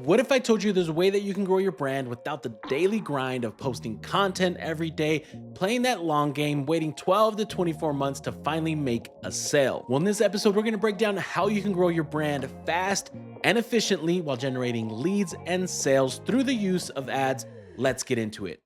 What if I told you there's a way that you can grow your brand without the daily grind of posting content every day, playing that long game, waiting 12 to 24 months to finally make a sale? Well, in this episode, we're going to break down how you can grow your brand fast and efficiently while generating leads and sales through the use of ads. Let's get into it.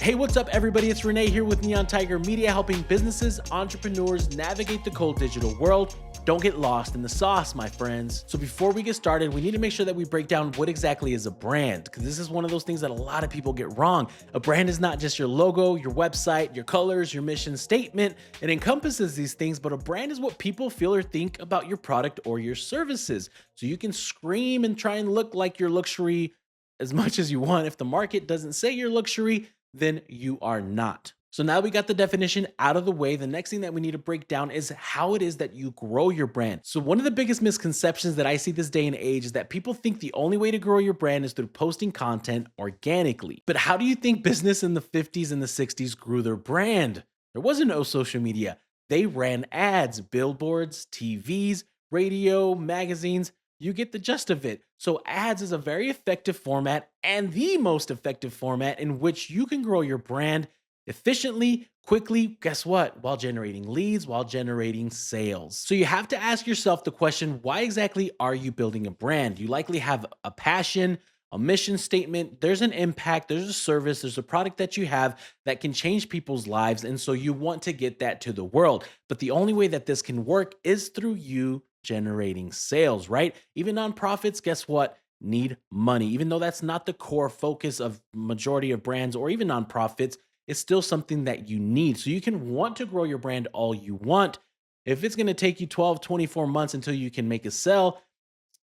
Hey, what's up, everybody? It's Renee here with Neon Tiger Media, helping businesses, entrepreneurs navigate the cold digital world. Don't get lost in the sauce, my friends. So before we get started, we need to make sure that we break down what exactly is a brand, because this is one of those things that a lot of people get wrong. A brand is not just your logo, your website, your colors, your mission statement. It encompasses these things, but a brand is what people feel or think about your product or your services. So you can scream and try and look like you're luxury as much as you want. If the market doesn't say you're luxury, then you are not. So now we got the definition out of the way. The next thing that we need to break down is how it is that you grow your brand. So one of the biggest misconceptions that I see this day and age is that people think the only way to grow your brand is through posting content organically. But how do you think business in the 50s and the 60s grew their brand? There wasn't no social media. They ran ads, billboards, TVs, radio, magazines. You get the gist of it. So ads is a very effective format and the most effective format in which you can grow your brand efficiently, quickly, guess what? While generating leads, while generating sales. So you have to ask yourself the question, why exactly are you building a brand? You likely have a passion, a mission statement, there's an impact, there's a service, there's a product that you have that can change people's lives. And so you want to get that to the world. But the only way that this can work is through you generating sales, right? Even nonprofits, guess what? Need money. Even though that's not the core focus of majority of brands or even nonprofits, it's still something that you need. So you can want to grow your brand all you want. If it's going to take you 12, 24 months until you can make a sale,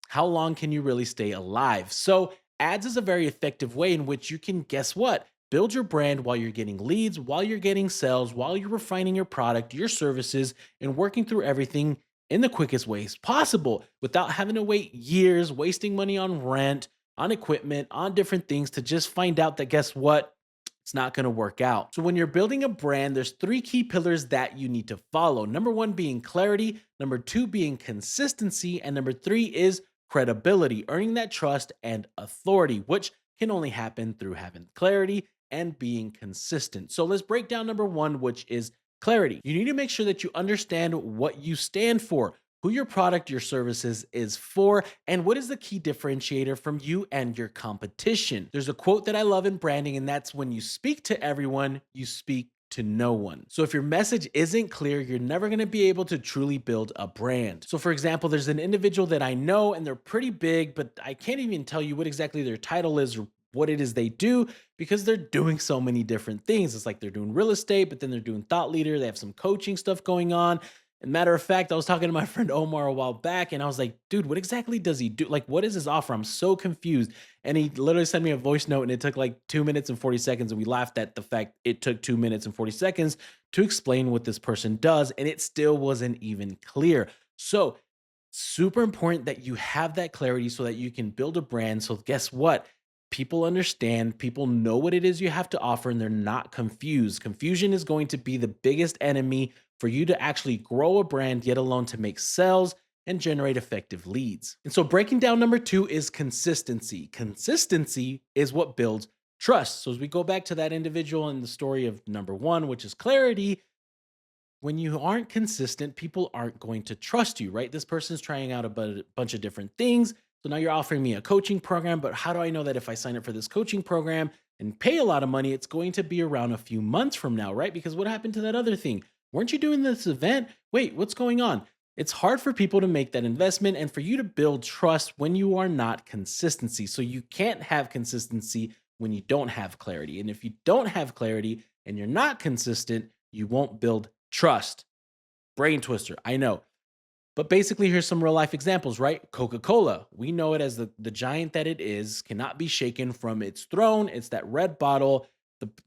how long can you really stay alive? So ads is a very effective way in which you can, guess what? Build your brand while you're getting leads, while you're getting sales, while you're refining your product, your services, and working through everything in the quickest ways possible without having to wait years, wasting money on rent, on equipment, on different things to just find out that, guess what? It's not going to work out. So when you're building a brand, there's three key pillars that you need to follow. Number one being clarity, number two being consistency, and number three is credibility, earning that trust and authority, which can only happen through having clarity and being consistent. So let's break down number one, which is clarity. You need to make sure that you understand what you stand for, who your product, your services is for, and what is the key differentiator from you and your competition. There's a quote that I love in branding, and that's when you speak to everyone, you speak to no one. So if your message isn't clear, you're never going to be able to truly build a brand. So for example, there's an individual that I know and they're pretty big, but I can't even tell you what exactly their title is or what it is they do because they're doing so many different things. It's like they're doing real estate, but then they're doing thought leader. They have some coaching stuff going on. And matter of fact, I was talking to my friend Omar a while back and I was like, dude, what exactly does he do? Like, what is his offer? I'm so confused. And he literally sent me a voice note and it took like 2 minutes and 40 seconds. And we laughed at the fact it took 2 minutes and 40 seconds to explain what this person does. And it still wasn't even clear. So super important that you have that clarity so that you can build a brand. So guess what? People understand, people know what it is you have to offer, and they're not confused. Confusion is going to be the biggest enemy for you to actually grow a brand, yet alone to make sales and generate effective leads. And so breaking down number two is consistency. Consistency is what builds trust. So as we go back to that individual in the story of number one, which is clarity, when you aren't consistent, people aren't going to trust you, right? This person's trying out a bunch of different things. So now you're offering me a coaching program, but how do I know that if I sign up for this coaching program and pay a lot of money, it's going to be around a few months from now, right? Because what happened to that other thing? Weren't you doing this event? Wait, what's going on? It's hard for people to make that investment and for you to build trust when you are not consistency. So you can't have consistency when you don't have clarity. And if you don't have clarity and you're not consistent, you won't build trust. Brain twister, I know. But basically, here's some real life examples, right? Coca-Cola, we know it as the giant that it is, cannot be shaken from its throne. It's that red bottle.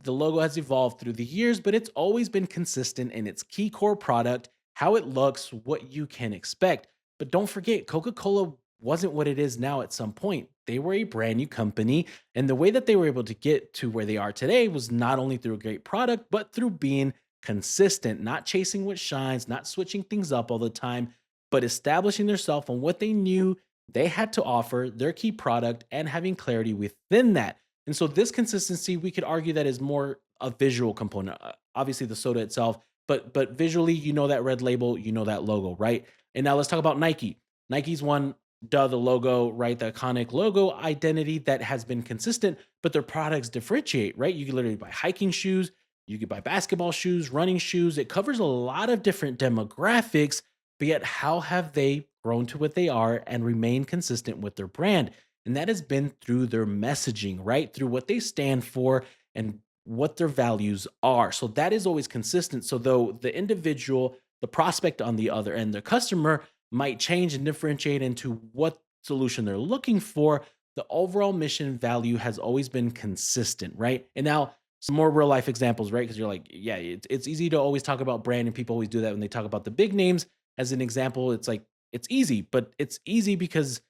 The logo has evolved through the years, but it's always been consistent in its key core product, how it looks, what you can expect. But don't forget, Coca-Cola wasn't what it is now at some point. They were a brand new company. And the way that they were able to get to where they are today was not only through a great product, but through being consistent, not chasing what shines, not switching things up all the time, but establishing themselves on what they knew they had to offer, their key product, and having clarity within that. And so this consistency, we could argue that is more a visual component. Obviously, the soda itself, but visually, you know that red label, you know that logo, right? And now let's talk about Nike. Nike's one, duh, the logo, right? The iconic logo identity that has been consistent, but their products differentiate, right? You can literally buy hiking shoes, you could buy basketball shoes, running shoes. It covers a lot of different demographics, but yet how have they grown to what they are and remain consistent with their brand? And that has been through their messaging, right? Through what they stand for and what their values are. So that is always consistent. So though the individual, the prospect on the other end, the customer might change and differentiate into what solution they're looking for, the overall mission value has always been consistent, right? And now some more real life examples, right? Because you're like, yeah, it's easy to always talk about brand, and people always do that when they talk about the big names. As an example, it's like it's easy, but it's easy because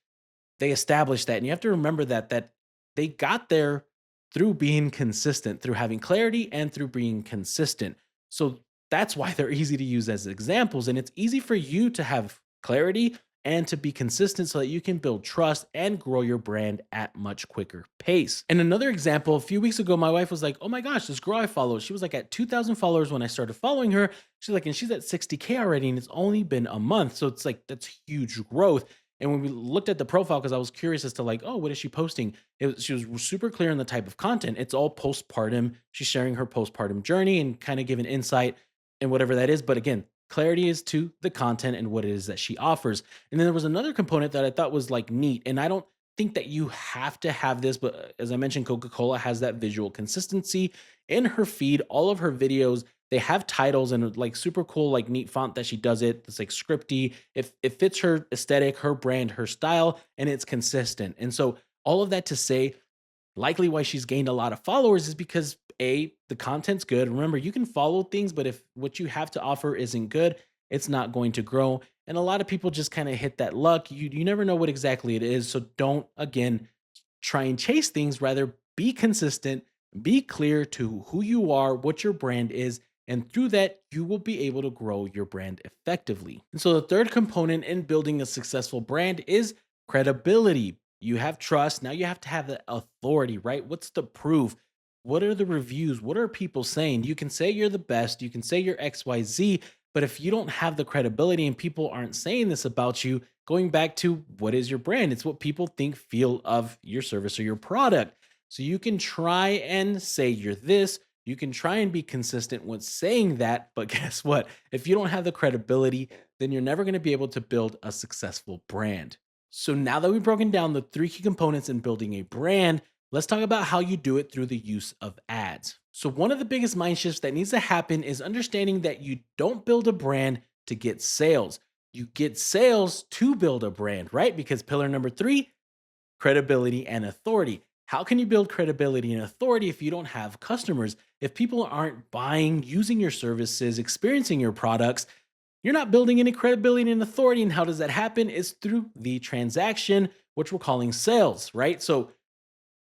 they established that, and you have to remember that they got there through being consistent, through having clarity and through being consistent. So that's why they're easy to use as examples, and it's easy for you to have clarity and to be consistent so that you can build trust and grow your brand at much quicker pace. And another example, a few weeks ago, my wife was like, "Oh my gosh, this girl I follow, she was like at 2,000 followers when I started following her. She's like, and she's at 60K already, and it's only been a month." So it's like, that's huge growth. And when we looked at the profile, because I was curious as to like, oh, what is she posting? She was super clear in the type of content. It's all postpartum. She's sharing her postpartum journey and kind of giving insight and whatever that is. But again, clarity is to the content and what it is that she offers. And then there was another component that I thought was like neat. And I don't think that you have to have this, but as I mentioned, Coca-Cola has that visual consistency in her feed. All of her videos, they have titles and like super cool, like neat font that she does it. It's like scripty. It fits her aesthetic, her brand, her style, and it's consistent. And so all of that to say, likely why she's gained a lot of followers is because the content's good. Remember, you can follow things, but if what you have to offer isn't good, it's not going to grow. And a lot of people just kind of hit that luck. You never know what exactly it is. So don't again try and chase things. Rather be consistent, be clear to who you are, what your brand is, and through that, you will be able to grow your brand effectively. And so the third component in building a successful brand is credibility. You have trust. Now you have to have the authority, right? What's the proof? What are the reviews? What are people saying? You can say you're the best, you can say you're XYZ, but if you don't have the credibility and people aren't saying this about you, going back to what is your brand? It's what people think, feel of your service or your product. So you can try and say you're this, you can try and be consistent with saying that, but guess what? If you don't have the credibility, then you're never going to be able to build a successful brand. So now that we've broken down the three key components in building a brand, let's talk about how you do it through the use of ads. So one of the biggest mind shifts that needs to happen is understanding that you don't build a brand to get sales. You get sales to build a brand, right? Because pillar number three, credibility and authority. How can you build credibility and authority if you don't have customers? If people aren't buying, using your services, experiencing your products, you're not building any credibility and authority. And how does that happen? It's through the transaction, which we're calling sales, right? So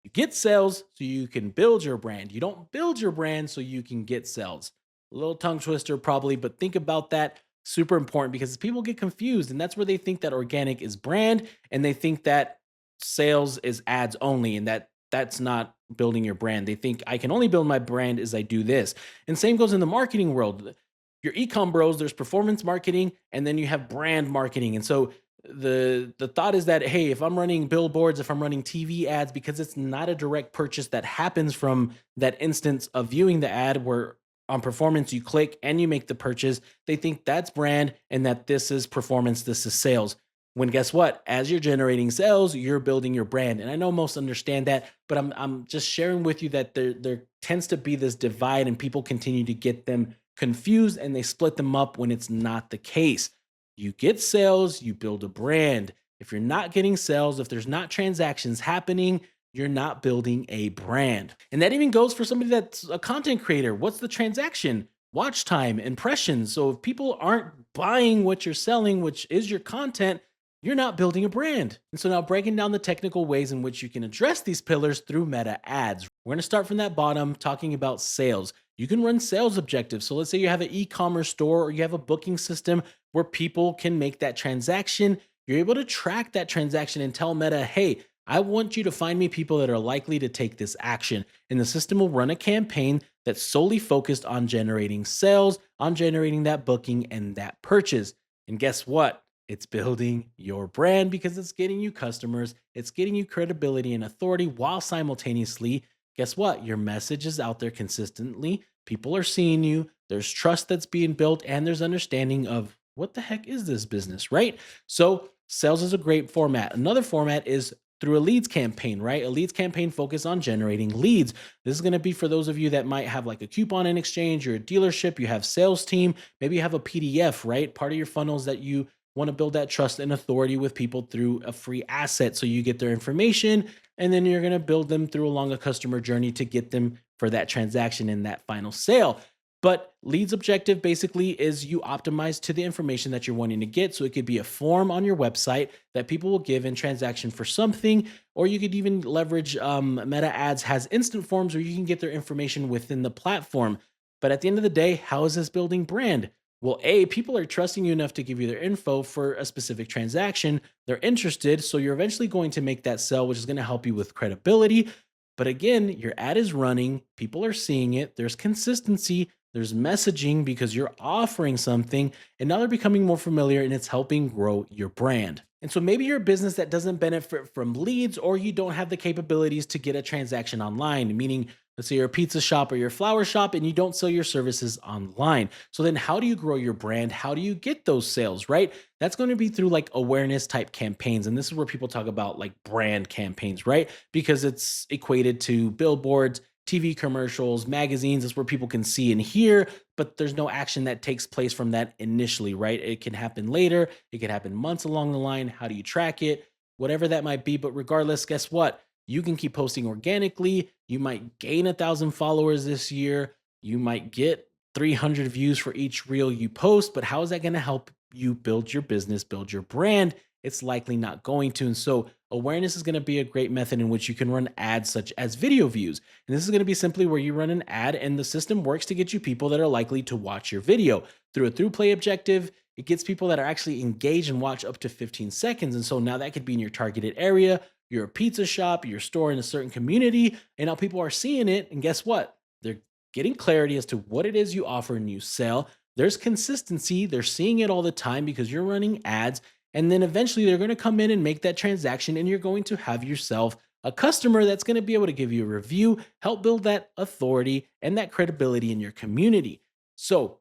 you get sales so you can build your brand. You don't build your brand so you can get sales. A little tongue twister, probably, but think about that. Super important because people get confused, and that's where they think that organic is brand and they think that sales is ads only, and that's not building your brand. They think I can only build my brand as I do this. And same goes in the marketing world. Your ecom bros, there's performance marketing and then you have brand marketing. And so the thought is that, hey, if I'm running billboards, if I'm running TV ads, because it's not a direct purchase that happens from that instance of viewing the ad where on performance you click and you make the purchase, they think that's brand and that this is performance, this is sales. When guess what? As you're generating sales, you're building your brand. And I know most understand that, but I'm just sharing with you that there tends to be this divide and people continue to get them confused and they split them up when it's not the case. You get sales, you build a brand. If you're not getting sales, if there's not transactions happening, you're not building a brand. And that even goes for somebody that's a content creator. What's the transaction? Watch time, impressions. So if people aren't buying what you're selling, which is your content, you're not building a brand. And so now breaking down the technical ways in which you can address these pillars through meta ads. We're going to start from that bottom, talking about sales. You can run sales objectives. So let's say you have an e-commerce store or you have a booking system where people can make that transaction. You're able to track that transaction and tell Meta, hey, I want you to find me people that are likely to take this action. And the system will run a campaign that's solely focused on generating sales, on generating that booking and that purchase. And guess what? It's building your brand because it's getting you customers, it's getting you credibility and authority while simultaneously, guess what? Your message is out there consistently. People are seeing you. There's trust that's being built, and there's understanding of what the heck is this business, right? So, sales is a great format. Another format is through a leads campaign, right? A leads campaign focused on generating leads. This is going to be for those of you that might have like a coupon in exchange, you're a dealership, you have sales team, maybe you have a PDF, right? Part of your funnels that you want to build that trust and authority with people through a free asset. So you get their information and then you're going to build them through along a customer journey to get them for that transaction in that final sale. But leads objective basically is you optimize to the information that you're wanting to get. So it could be a form on your website that people will give in transaction for something, or you could even leverage Meta Ads has instant forms where you can get their information within the platform. But at the end of the day, how is this building brand? Well, A, people are trusting you enough to give you their info for a specific transaction. They're interested. So you're eventually going to make that sell, which is going to help you with credibility. But again, your ad is running, people are seeing it, there's consistency, there's messaging because you're offering something, and now they're becoming more familiar and it's helping grow your brand. And so maybe you're a business that doesn't benefit from leads or you don't have the capabilities to get a transaction online, meaning let's say you're a pizza shop or you're a flower shop and you don't sell your services online. So then how do you grow your brand? How do you get those sales, right? That's going to be through like awareness type campaigns. And this is where people talk about like brand campaigns, right? Because it's equated to billboards, TV commercials, magazines. That's where people can see and hear, but there's no action that takes place from that initially, right? It can happen later. It can happen months along the line. How do you track it? Whatever that might be. But regardless, guess what? You can keep posting organically. You might gain 1,000 followers this year. You might get 300 views for each reel you post, but how is that going to help you build your business, build your brand? It's likely not going to. And so awareness is going to be a great method in which you can run ads such as video views. And this is going to be simply where you run an ad and the system works to get you people that are likely to watch your video through a through play objective. It gets people that are actually engaged and watch up to 15 seconds. And so now that could be in your targeted area. You're a pizza shop, your store in a certain community, and now people are seeing it. And guess what? They're getting clarity as to what it is you offer and you sell. There's consistency. They're seeing it all the time because you're running ads. And then eventually they're going to come in and make that transaction, and you're going to have yourself a customer that's going to be able to give you a review, help build that authority and that credibility in your community. So,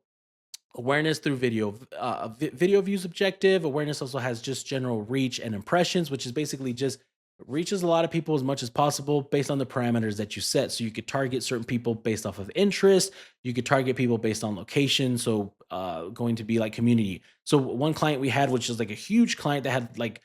awareness through video views objective. Awareness also has just general reach and impressions, which is basically just reaches a lot of people as much as possible based on the parameters that you set. So you could target certain people based off of interest. You could target people based on location. So going to be like community. So one client we had, which is like a huge client that had like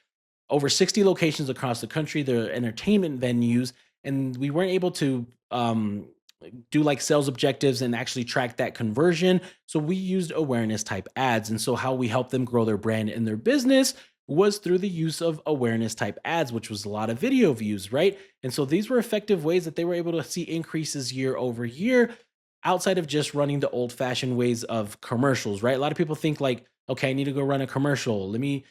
over 60 locations across the country, they're entertainment venues, and we weren't able to do like sales objectives and actually track that conversion. So we used awareness type ads. And so how we help them grow their brand and their business was through the use of awareness type ads, which was a lot of video views, right? And so these were effective ways that they were able to see increases year over year outside of just running the old fashioned ways of commercials, right? A lot of people think like, okay, I need to go run a commercial. Let me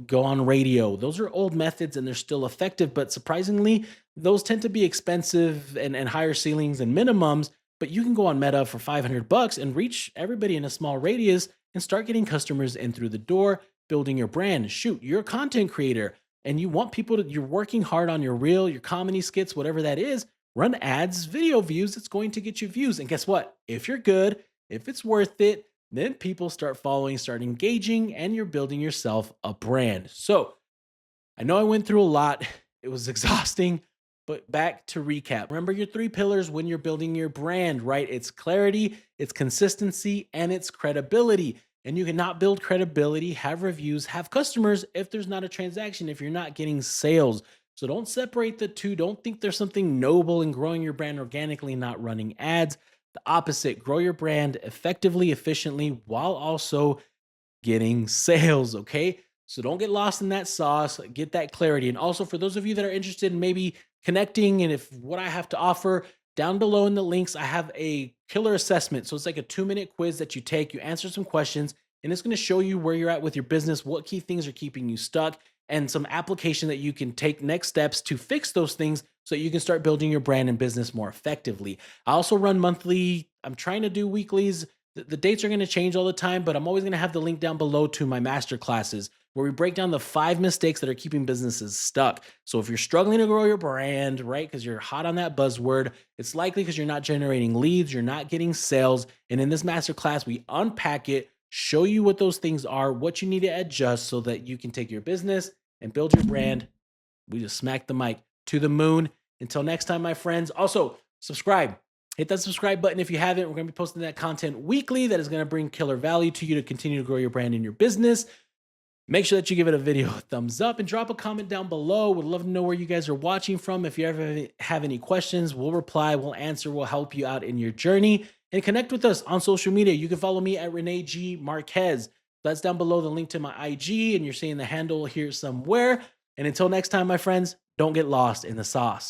go on radio. Those are old methods and they're still effective, but surprisingly, those tend to be expensive and higher ceilings and minimums. But you can go on Meta for $500 and reach everybody in a small radius and start getting customers in through the door, building your brand. Shoot, you're a content creator and you want people to, you're working hard on your reel, your comedy skits, whatever that is, run ads, video views. It's going to get you views. And guess what? If you're good, if it's worth it, then people start following, start engaging, and you're building yourself a brand. So I know I went through a lot. It was exhausting, but back to recap. Remember your three pillars when you're building your brand, right? It's clarity, it's consistency, and it's credibility. And you cannot build credibility, have reviews, have customers if there's not a transaction, if you're not getting sales. So don't separate the two. Don't think there's something noble in growing your brand organically, not running ads. The opposite, grow your brand effectively, efficiently, while also getting sales. Okay. So don't get lost in that sauce, get that clarity. And also, for those of you that are interested in maybe connecting and if what I have to offer, Down below in the links, I have a killer assessment. So it's like a 2-minute quiz that you take. You answer some questions, and it's going to show you where you're at with your business, what key things are keeping you stuck, and some application that you can take next steps to fix those things so that you can start building your brand and business more effectively. I also run monthly. I'm trying to do weeklies. The dates are going to change all the time, but I'm always going to have the link down below to my masterclasses where we break down the 5 mistakes that are keeping businesses stuck. So if you're struggling to grow your brand, right, because you're hot on that buzzword, it's likely because you're not generating leads, you're not getting sales. And in this masterclass, we unpack it, show you what those things are, what you need to adjust so that you can take your business and build your brand. We just smacked the mic to the moon. Until next time, my friends. Also, subscribe. Hit that subscribe button if you haven't. We're going to be posting that content weekly that is going to bring killer value to you to continue to grow your brand and your business. Make sure that you give it a video a thumbs up and drop a comment down below. Would love to know where you guys are watching from. If you ever have any questions, we'll reply, we'll answer, we'll help you out in your journey. And connect with us on social media. You can follow me at Rene G. Marquez. That's down below the link to my IG, and you're seeing the handle here somewhere. And until next time, my friends, don't get lost in the sauce.